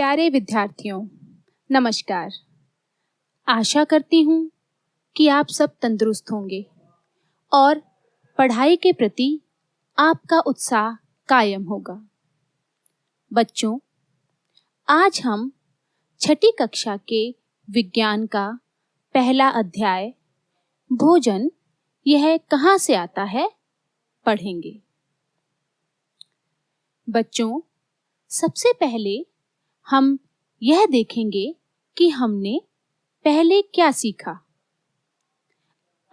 प्यारे विद्यार्थियों, नमस्कार। आशा करती हूँ कि आप सब तंदुरुस्त होंगे और पढ़ाई के प्रति आपका उत्साह कायम होगा। बच्चों, आज हम छठी कक्षा के विज्ञान का पहला अध्याय भोजन यह कहाँ से आता है पढ़ेंगे। बच्चों, सबसे पहले हम यह देखेंगे कि हमने पहले क्या सीखा।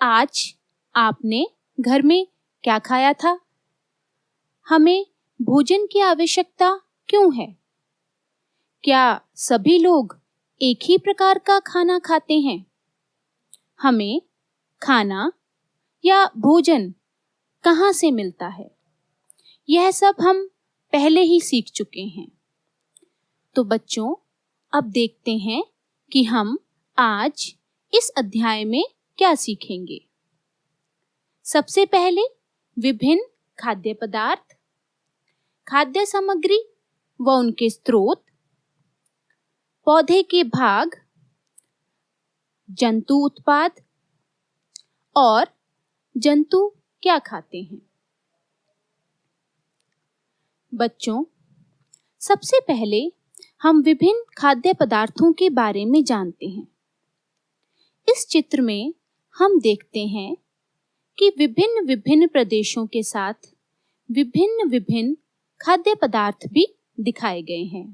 आज आपने घर में क्या खाया था? हमें भोजन की आवश्यकता क्यों है? क्या सभी लोग एक ही प्रकार का खाना खाते हैं? हमें खाना या भोजन कहाँ से मिलता है? यह सब हम पहले ही सीख चुके हैं। तो बच्चों, अब देखते हैं कि हम आज इस अध्याय में क्या सीखेंगे। सबसे पहले विभिन्न खाद्य पदार्थ, खाद्य सामग्री व उनके स्रोत, पौधे के भाग, जंतु उत्पाद और जंतु क्या खाते हैं। बच्चों, सबसे पहले हम विभिन्न खाद्य पदार्थों के बारे में जानते हैं। इस चित्र में हम देखते हैं कि विभिन्न विभिन्न प्रदेशों के साथ विभिन्न विभिन्न खाद्य पदार्थ भी दिखाए गए हैं।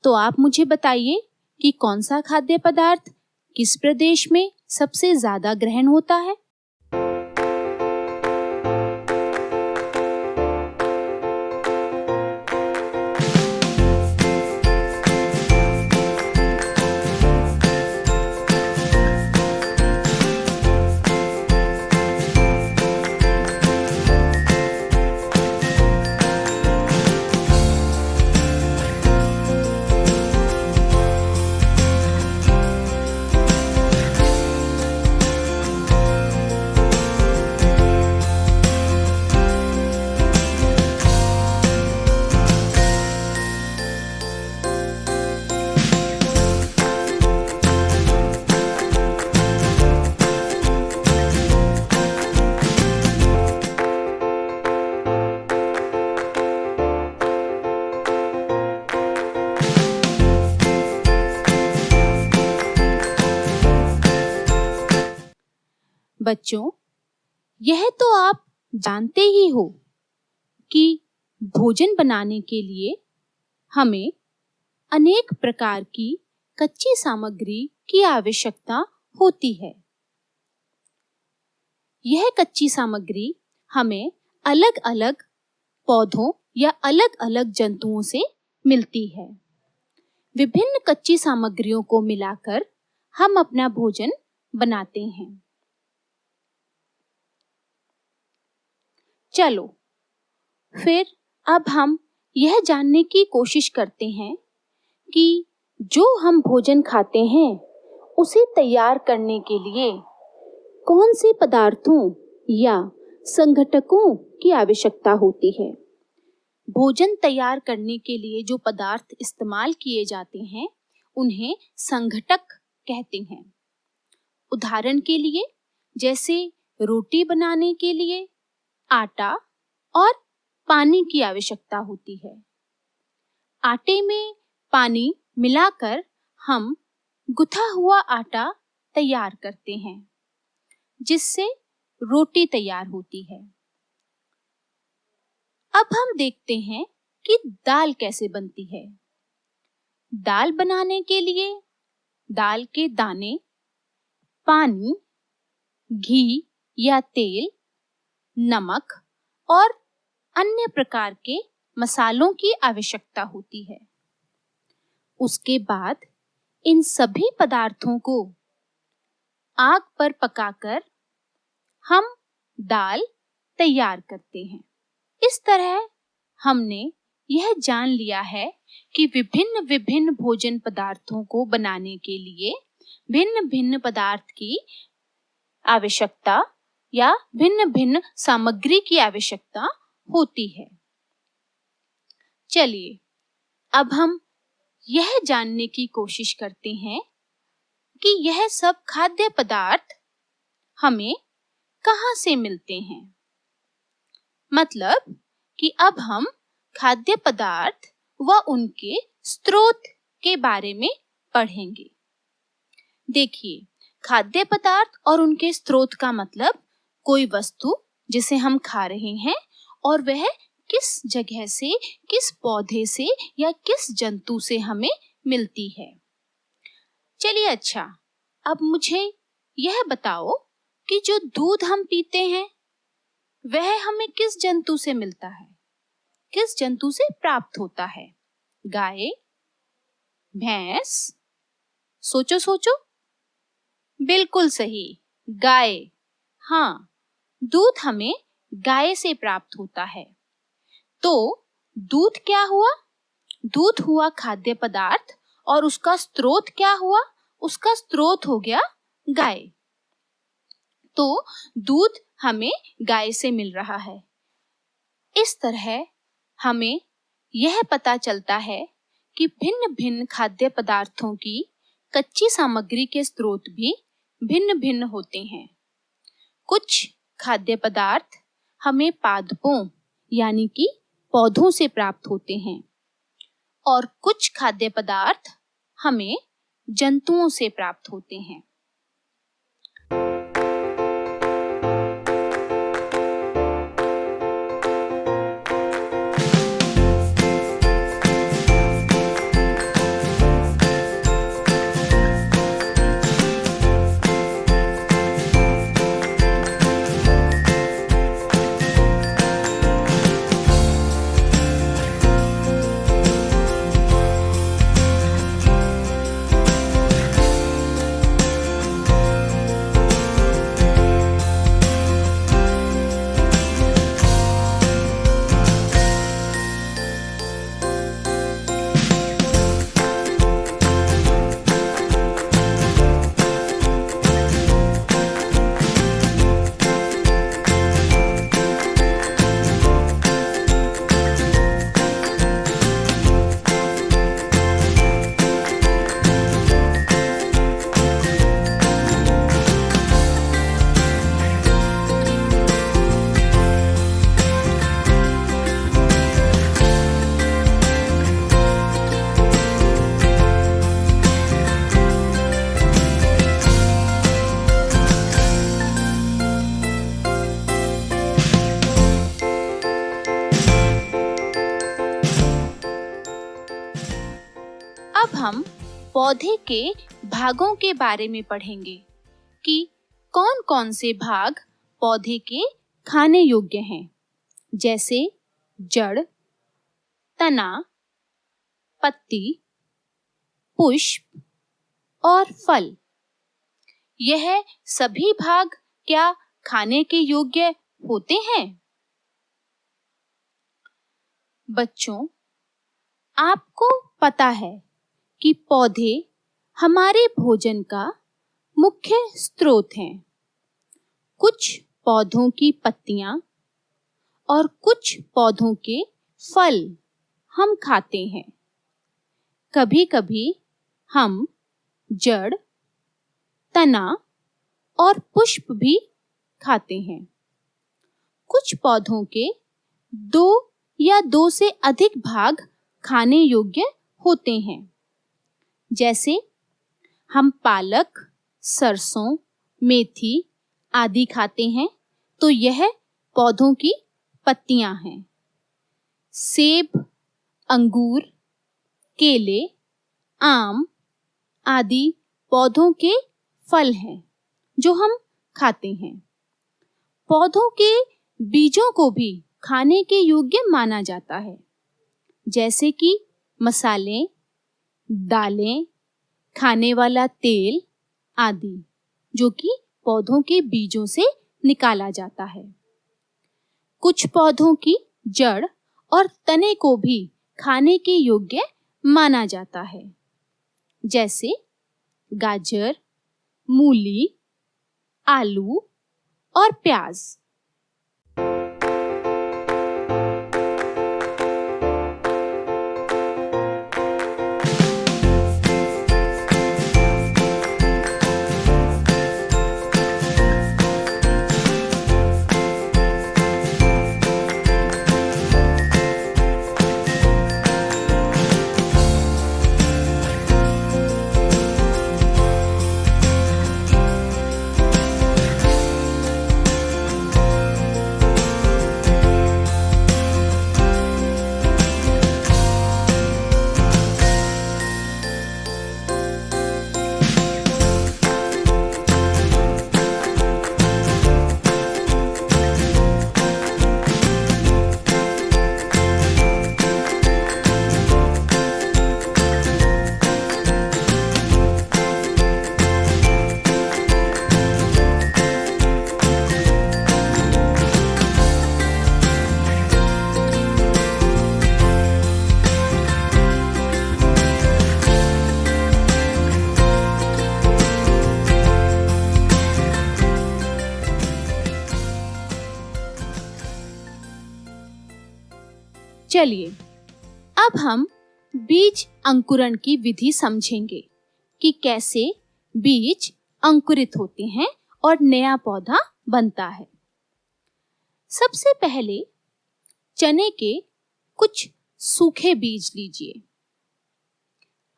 तो आप मुझे बताइए कि कौन सा खाद्य पदार्थ किस प्रदेश में सबसे ज्यादा ग्रहण होता है। बच्चों, यह तो आप जानते ही हो कि भोजन बनाने के लिए हमें अनेक प्रकार की कच्ची सामग्री की आवश्यकता होती है। यह कच्ची सामग्री हमें अलग अलग पौधों या अलग अलग जंतुओं से मिलती है। विभिन्न कच्ची सामग्रियों को मिलाकर हम अपना भोजन बनाते हैं। चलो फिर अब हम यह जानने की कोशिश करते हैं कि जो हम भोजन खाते हैं उसे तैयार करने के लिए कौन से पदार्थों या संघटकों की आवश्यकता होती है। भोजन तैयार करने के लिए जो पदार्थ इस्तेमाल किए जाते हैं उन्हें संघटक कहते हैं। उदाहरण के लिए जैसे रोटी बनाने के लिए आटा और पानी की आवश्यकता होती है। आटे में पानी मिलाकर हम गुथा हुआ आटा तैयार करते हैं, जिससे रोटी तैयार होती है। अब हम देखते हैं कि दाल कैसे बनती है। दाल बनाने के लिए दाल के दाने, पानी, घी या तेल, नमक और अन्य प्रकार के मसालों की आवश्यकता होती है। उसके बाद इन सभी पदार्थों को आग पर पकाकर हम दाल तैयार करते हैं। इस तरह हमने यह जान लिया है कि विभिन्न विभिन्न भोजन पदार्थों को बनाने के लिए भिन्न भिन्न पदार्थ की आवश्यकता या भिन्न भिन्न सामग्री की आवश्यकता होती है। चलिए अब हम यह जानने की कोशिश करते हैं कि यह सब खाद्य पदार्थ हमें कहाँ से मिलते हैं। मतलब कि अब हम खाद्य पदार्थ व उनके स्रोत के बारे में पढ़ेंगे। देखिए, खाद्य पदार्थ और उनके स्रोत का मतलब कोई वस्तु जिसे हम खा रहे हैं और वह किस जगह से, किस पौधे से या किस जंतु से हमें मिलती है। चलिए अच्छा, अब मुझे यह बताओ कि जो दूध हम पीते हैं वह हमें किस जंतु से मिलता है, किस जंतु से प्राप्त होता है? गाय, भैंस? सोचो सोचो। बिल्कुल सही, गाय। हाँ, दूध हमें गाय से प्राप्त होता है। तो दूध क्या हुआ? दूध हुआ खाद्य पदार्थ और उसका स्रोत क्या हुआ? उसका स्रोत हो गया गाय। तो दूध हमें गाय से मिल रहा है। इस तरह हमें यह पता चलता है कि भिन्न भिन्न खाद्य पदार्थों की कच्ची सामग्री के स्रोत भी भिन्न भिन्न होते हैं। कुछ खाद्य पदार्थ हमें पादपों यानी कि पौधों से प्राप्त होते हैं और कुछ खाद्य पदार्थ हमें जंतुओं से प्राप्त होते हैं। अब हम पौधे के भागों के बारे में पढ़ेंगे कि कौन-कौन से भाग पौधे के खाने योग्य हैं, जैसे जड़, तना, पत्ती, पुष्प और फल। यह सभी भाग क्या खाने के योग्य होते हैं? बच्चों, आपको पता है कि पौधे हमारे भोजन का मुख्य स्रोत हैं। कुछ पौधों की पत्तियां और कुछ पौधों के फल हम खाते हैं। कभी-कभी हम जड़, तना और पुष्प भी खाते हैं। कुछ पौधों के 2 या 2 से अधिक भाग खाने योग्य होते हैं। जैसे हम पालक, सरसों, मेथी आदि खाते हैं तो यह पौधों की पत्तियां हैं। सेब, अंगूर, केले, आम आदि पौधों के फल हैं जो हम खाते हैं। पौधों के बीजों को भी खाने के योग्य माना जाता है, जैसे कि मसाले, दालें, खाने वाला तेल आदि, जो कि पौधों के बीजों से निकाला जाता है। कुछ पौधों की जड़ और तने को भी खाने के योग्य माना जाता है, जैसे गाजर, मूली, आलू और प्याज। चलिए अब हम बीज अंकुरण की विधि समझेंगे कि कैसे बीज अंकुरित होते हैं और नया पौधा बनता है। सबसे पहले चने के कुछ सूखे बीज लीजिए।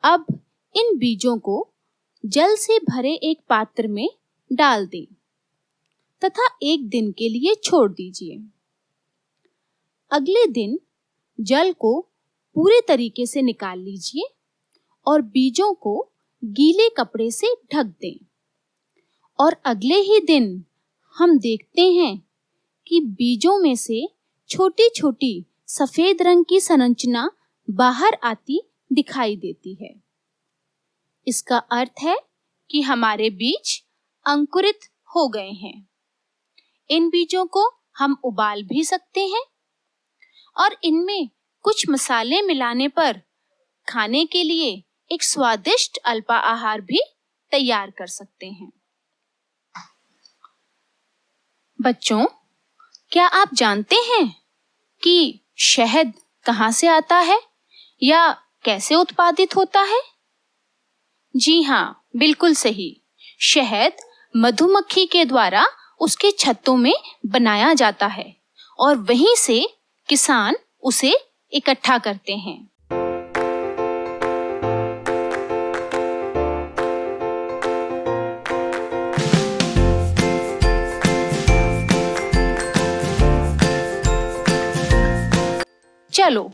अब इन बीजों को जल से भरे एक पात्र में डाल दें तथा 1 दिन के लिए छोड़ दीजिए। अगले दिन जल को पूरे तरीके से निकाल लीजिए और बीजों को गीले कपड़े से ढक दें। और अगले ही दिन हम देखते हैं कि बीजों में से छोटी छोटी सफेद रंग की संरचना बाहर आती दिखाई देती है। इसका अर्थ है कि हमारे बीज अंकुरित हो गए हैं। इन बीजों को हम उबाल भी सकते हैं और इनमें कुछ मसाले मिलाने पर खाने के लिए एक स्वादिष्ट अल्पाहार भी तैयार कर सकते हैं। बच्चों, क्या आप जानते हैं कि शहद कहाँ से आता है या कैसे उत्पादित होता है? जी हाँ, बिल्कुल सही। शहद मधुमक्खी के द्वारा उसके छत्तों में बनाया जाता है और वहीं से किसान उसे इकट्ठा करते हैं। चलो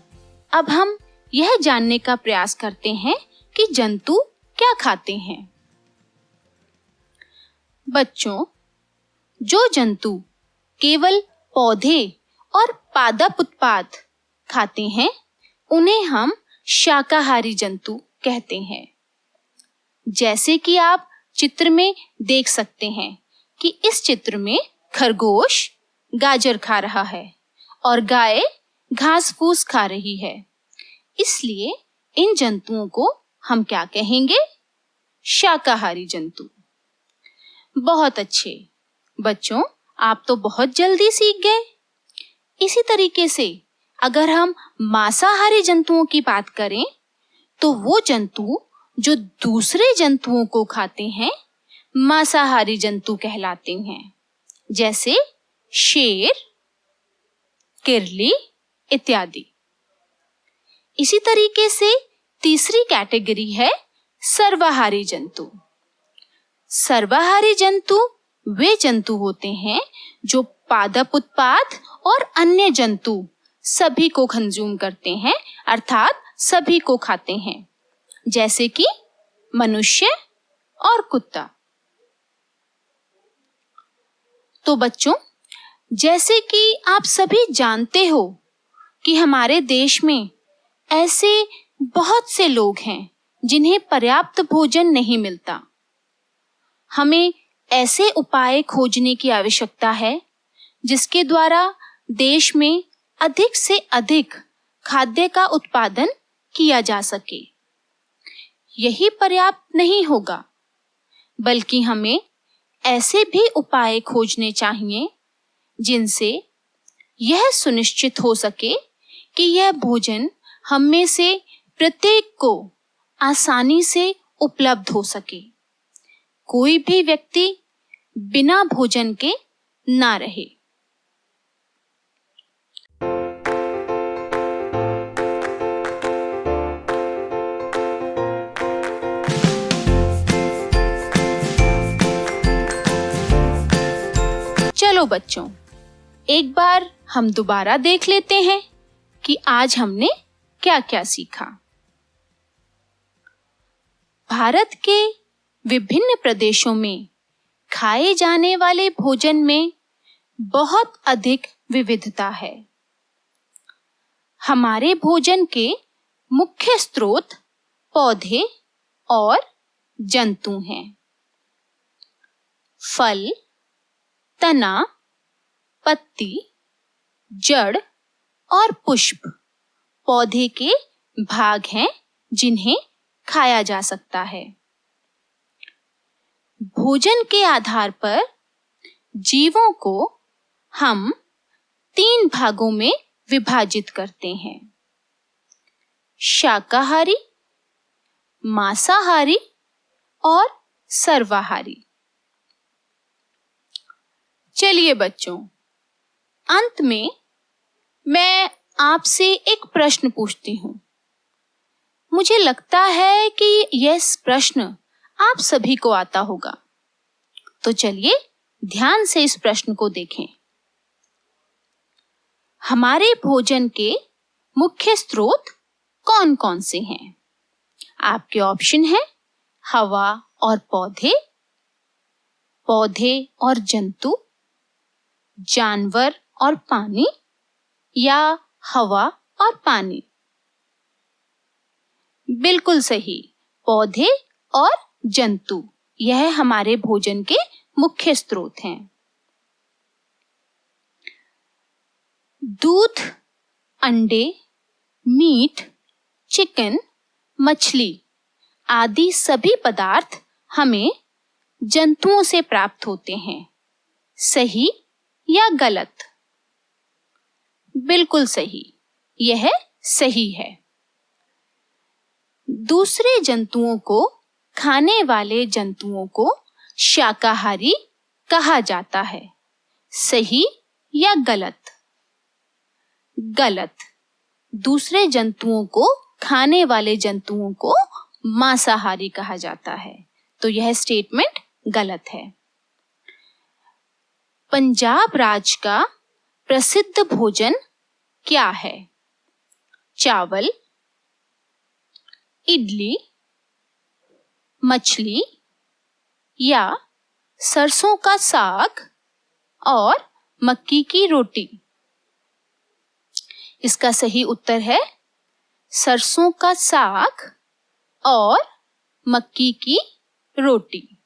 अब हम यह जानने का प्रयास करते हैं कि जंतु क्या खाते हैं। बच्चों, जो जंतु केवल पौधे और पादप उत्पाद खाते हैं उन्हें हम शाकाहारी जंतु कहते हैं। जैसे कि आप चित्र में देख सकते हैं कि इस चित्र में खरगोश गाजर खा रहा है और गाय घास फूस खा रही है। इसलिए इन जंतुओं को हम क्या कहेंगे? शाकाहारी जंतु। बहुत अच्छे बच्चों, आप तो बहुत जल्दी सीख गए। इसी तरीके से अगर हम मांसाहारी जंतुओं की बात करें तो वो जंतु जो दूसरे जंतुओं को खाते हैं मांसाहारी जंतु कहलाते हैं, जैसे शेर, किरली इत्यादि। इसी तरीके से तीसरी कैटेगरी है सर्वाहारी जंतु। सर्वाहारी जंतु वे जंतु होते हैं जो पादप उत्पाद और अन्य जंतु सभी को कंज्यूम करते हैं, अर्थात सभी को खाते हैं, जैसे कि मनुष्य और कुत्ता। तो बच्चों, जैसे कि आप सभी जानते हो कि हमारे देश में ऐसे बहुत से लोग हैं जिन्हें पर्याप्त भोजन नहीं मिलता। हमें ऐसे उपाय खोजने की आवश्यकता है जिसके द्वारा देश में अधिक से अधिक खाद्य का उत्पादन किया जा सके। यही पर्याप्त नहीं होगा, बल्कि हमें ऐसे भी उपाय खोजने चाहिए जिनसे यह सुनिश्चित हो सके कि यह भोजन हम में से प्रत्येक को आसानी से उपलब्ध हो सके। कोई भी व्यक्ति बिना भोजन के ना रहे। चलो बच्चों, एक बार हम दोबारा देख लेते हैं कि आज हमने क्या क्या सीखा। भारत के विभिन्न प्रदेशों में खाए जाने वाले भोजन में बहुत अधिक विविधता है। हमारे भोजन के मुख्य स्रोत पौधे और जंतु हैं। फल, तना, पत्ती, जड़ और पुष्प पौधे के भाग हैं जिन्हें खाया जा सकता है। भोजन के आधार पर जीवों को हम 3 भागों में विभाजित करते हैं। शाकाहारी, मांसाहारी और सर्वाहारी। चलिए बच्चों, अंत में मैं आपसे एक प्रश्न पूछती हूँ। मुझे लगता है कि यह प्रश्न आप सभी को आता होगा। तो चलिए ध्यान से इस प्रश्न को देखें। हमारे भोजन के मुख्य स्रोत कौन-कौन से हैं? आपके ऑप्शन हैं हवा और पौधे, पौधे और जंतु, जानवर और पानी या हवा और पानी। बिल्कुल सही, पौधे और जंतु, यह हमारे भोजन के मुख्य स्रोत हैं। दूध, अंडे, मीट, चिकन, मछली आदि सभी पदार्थ हमें जंतुओं से प्राप्त होते हैं। सही या गलत? बिल्कुल सही, यह सही है। दूसरे जंतुओं को खाने वाले जंतुओं को शाकाहारी कहा जाता है। सही या गलत? गलत, दूसरे जंतुओं को खाने वाले जंतुओं को मांसाहारी कहा जाता है। तो यह स्टेटमेंट गलत है। पंजाब राज्य का प्रसिद्ध भोजन क्या है? चावल, इडली, मछली या सरसों का साग और मक्की की रोटी? इसका सही उत्तर है सरसों का साग और मक्की की रोटी।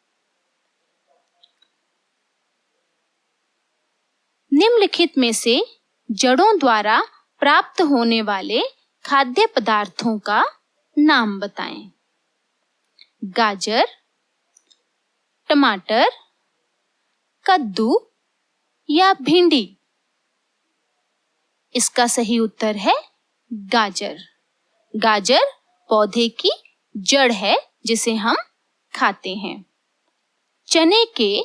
निम्नलिखित में से जड़ों द्वारा प्राप्त होने वाले खाद्य पदार्थों का नाम बताएं। गाजर, टमाटर, कद्दू या भिंडी? इसका सही उत्तर है गाजर। गाजर पौधे की जड़ है जिसे हम खाते हैं। चने के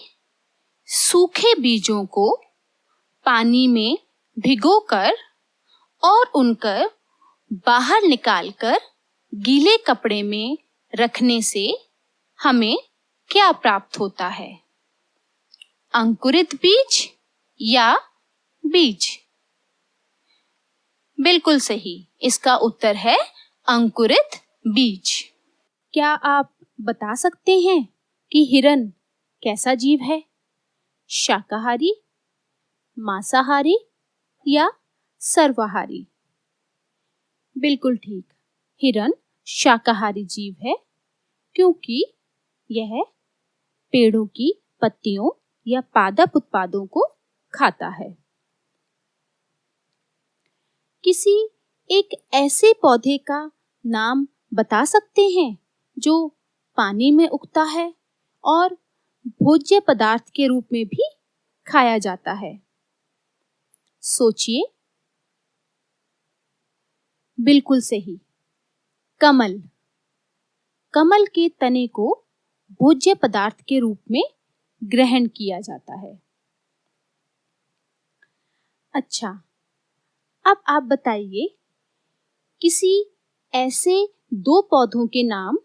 सूखे बीजों को पानी में भिगोकर और उनकर बाहर निकालकर गीले कपड़े में रखने से हमें क्या प्राप्त होता है? अंकुरित बीज या बीज? बिल्कुल सही, इसका उत्तर है अंकुरित बीज। क्या आप बता सकते हैं कि हिरन कैसा जीव है? शाकाहारी, मांसाहारी या सर्वाहारी? बिल्कुल ठीक, हिरन शाकाहारी जीव है क्योंकि यह पेड़ों की पत्तियों या पादप उत्पादों को खाता है। किसी एक ऐसे पौधे का नाम बता सकते हैं जो पानी में उगता है और भोज्य पदार्थ के रूप में भी खाया जाता है? सोचिए। बिल्कुल सही, कमल। कमल के तने को भोज्य पदार्थ के रूप में ग्रहण किया जाता है। अच्छा, अब आप बताइए किसी ऐसे दो पौधों के नाम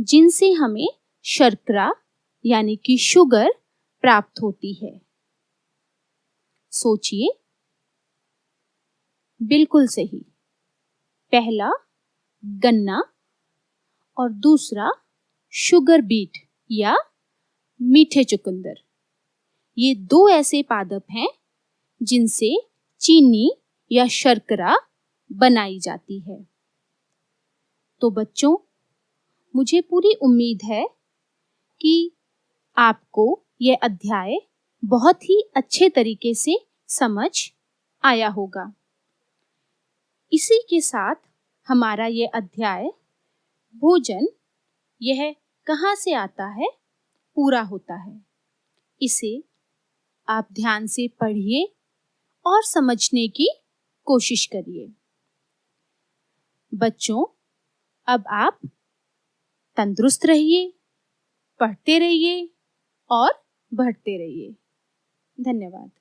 जिनसे हमें शर्करा यानी कि शुगर प्राप्त होती है। सोचिए। बिल्कुल सही, पहला गन्ना और दूसरा शुगर बीट या मीठे चुकंदर। ये दो ऐसे पादप हैं जिनसे चीनी या शर्करा बनाई जाती है। तो बच्चों, मुझे पूरी उम्मीद है कि आपको यह अध्याय बहुत ही अच्छे तरीके से समझ आया होगा। इसी के साथ हमारा ये अध्याय भोजन यह कहाँ से आता है पूरा होता है। इसे आप ध्यान से पढ़िए और समझने की कोशिश करिए। बच्चों, अब आप तंदुरुस्त रहिए, पढ़ते रहिए और बढ़ते रहिए। धन्यवाद।